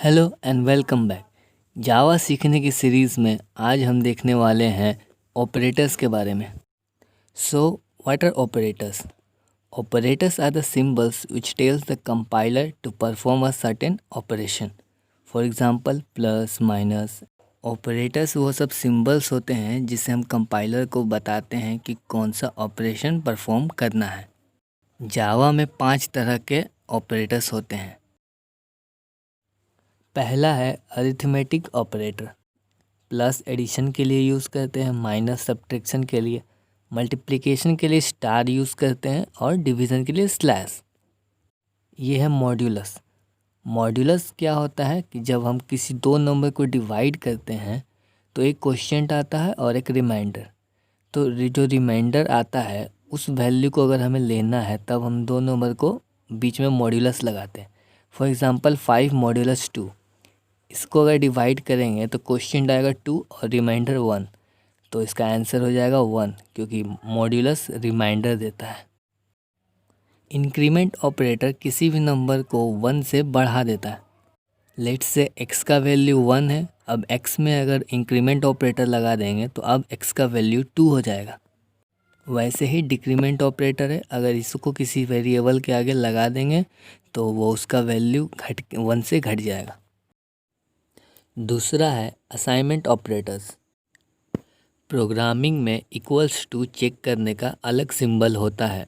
Hello and welcome back. Java सीखने की series में आज हम देखने वाले हैं ऑपरेटर्स के बारे में। So what are operators? Operators are the symbols which tells the compiler to perform a certain operation. For example plus, minus. Operators वो सब सिंबल्स होते हैं जिससे हम कंपाइलर को बताते हैं कि कौन सा ऑपरेशन परफॉर्म करना है। जावा में 5 तरह के ऑपरेटर्स होते हैं। पहला है अरिथमेटिक ऑपरेटर। प्लस एडिशन के लिए यूज़ करते हैं, माइनस सब्ट्रैक्शन के लिए, मल्टीप्लिकेशन के लिए स्टार यूज़ करते हैं और डिवीज़न के लिए स्लैश। ये है मॉड्यूलस। मॉड्यूलस क्या होता है कि जब हम किसी दो नंबर को डिवाइड करते हैं तो एक क्वोशिएंट आता है और एक रिमाइंडर। तो जो रिमाइंडर आता है उस वैल्यू को अगर हमें लेना है तब हम दो नंबर को बीच में मॉड्यूलस लगाते हैं। फॉर एग्ज़ाम्पल 5 मॉड्यूलस 2, इसको अगर डिवाइड करेंगे तो क्वेश्चन आएगा 2 और रिमाइंडर 1, तो इसका आंसर हो जाएगा 1 क्योंकि मॉड्यूलस रिमाइंडर देता है। इंक्रीमेंट ऑपरेटर किसी भी नंबर को 1 से बढ़ा देता है। लेट्स से x का वैल्यू 1 है, अब x में अगर इंक्रीमेंट ऑपरेटर लगा देंगे तो अब x का वैल्यू 2 हो जाएगा। वैसे ही डिक्रीमेंट ऑपरेटर है, अगर इसको किसी वेरिएबल के आगे लगा देंगे तो वो उसका वैल्यू 1 से घट जाएगा। दूसरा है असाइनमेंट ऑपरेटर्स। प्रोग्रामिंग में इक्वल्स टू चेक करने का अलग सिंबल होता है।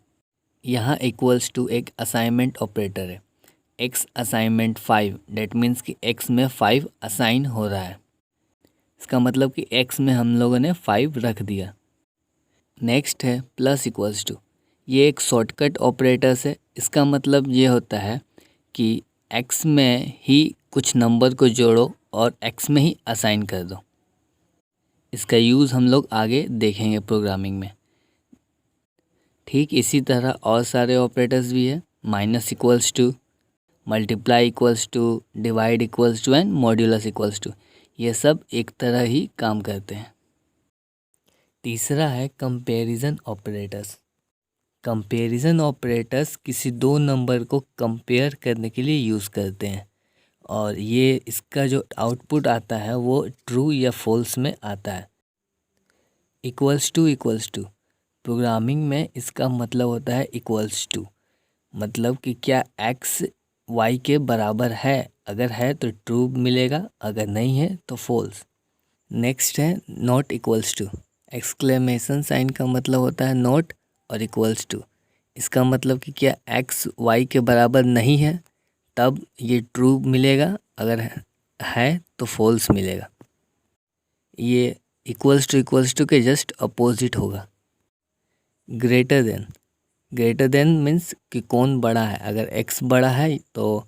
यहाँ इक्वल्स टू एक असाइनमेंट ऑपरेटर है। x असाइनमेंट 5, डेट मीन्स कि x में 5 असाइन हो रहा है। इसका मतलब कि x में हम लोगों ने 5 रख दिया। नेक्स्ट है प्लस इक्वल्स टू। ये एक शॉर्टकट ऑपरेटर्स है। इसका मतलब ये होता है कि x में ही कुछ नंबर को जोड़ो और x में ही असाइन कर दो। इसका यूज़ हम लोग आगे देखेंगे प्रोग्रामिंग में। ठीक इसी तरह और सारे ऑपरेटर्स भी है। Minus equals to, multiply equals to, divide equals to and modulus equals to, ये सब एक तरह ही काम करते हैं। तीसरा है कंपैरिजन ऑपरेटर्स। कंपैरिजन ऑपरेटर्स किसी दो नंबर को कंपेयर करने के लिए यूज़ करते हैं और ये इसका जो आउटपुट आता है वो ट्रू या फॉल्स में आता है। इक्वल्स टू प्रोग्रामिंग में इसका मतलब होता है इक्वल्स टू, मतलब कि क्या x y के बराबर है। अगर है तो ट्रू मिलेगा, अगर नहीं है तो फॉल्स। नेक्स्ट है not equals to. Exclamation sign का मतलब होता है नॉट और इक्वल्स टू। इसका मतलब कि क्या x y के बराबर नहीं है, तब ये ट्रू मिलेगा, अगर है तो फॉल्स मिलेगा। ये इक्वल्स टू के जस्ट अपोजिट होगा। ग्रेटर देन मीन्स कि कौन बड़ा है। अगर x बड़ा है तो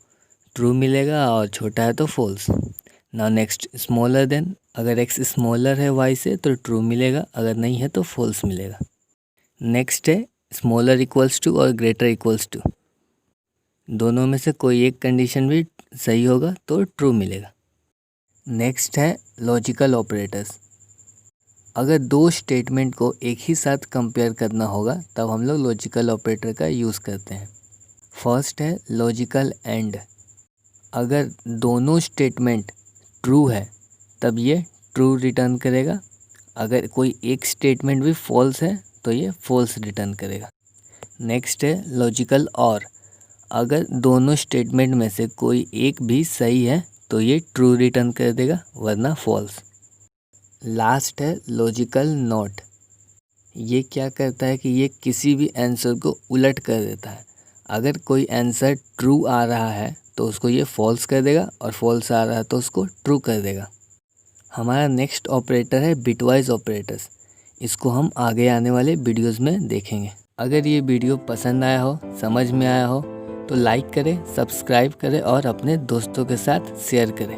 ट्रू मिलेगा और छोटा है तो false. Now next smaller than. अगर x स्मॉलर है y से तो ट्रू मिलेगा, अगर नहीं है तो फॉल्स मिलेगा। नेक्स्ट है स्मॉलर इक्वल्स टू और ग्रेटर इक्वल्स टू। दोनों में से कोई एक कंडीशन भी सही होगा तो ट्रू मिलेगा। नेक्स्ट है लॉजिकल ऑपरेटर्स। अगर दो स्टेटमेंट को एक ही साथ कंपेयर करना होगा तब हम लोग लॉजिकल ऑपरेटर का यूज़ करते हैं। फर्स्ट है लॉजिकल एंड। अगर दोनों स्टेटमेंट ट्रू है तब ये ट्रू रिटर्न करेगा। अगर कोई एक स्टेटमेंट भी फॉल्स है तो ये फॉल्स रिटर्न करेगा। नेक्स्ट है लॉजिकल और। अगर दोनों स्टेटमेंट में से कोई एक भी सही है तो ये ट्रू रिटर्न कर देगा, वरना फॉल्स। लास्ट है लॉजिकल नॉट। ये क्या करता है कि ये किसी भी आंसर को उलट कर देता है। अगर कोई आंसर ट्रू आ रहा है तो उसको ये फॉल्स कर देगा और फॉल्स आ रहा है तो उसको ट्रू कर देगा। हमारा नेक्स्ट ऑपरेटर है बिटवाइज ऑपरेटर्स। इसको हम आगे आने वाले वीडियोस में देखेंगे। अगर ये वीडियो पसंद आया हो, समझ में आया हो तो लाइक करें, सब्सक्राइब करें और अपने दोस्तों के साथ शेयर करें।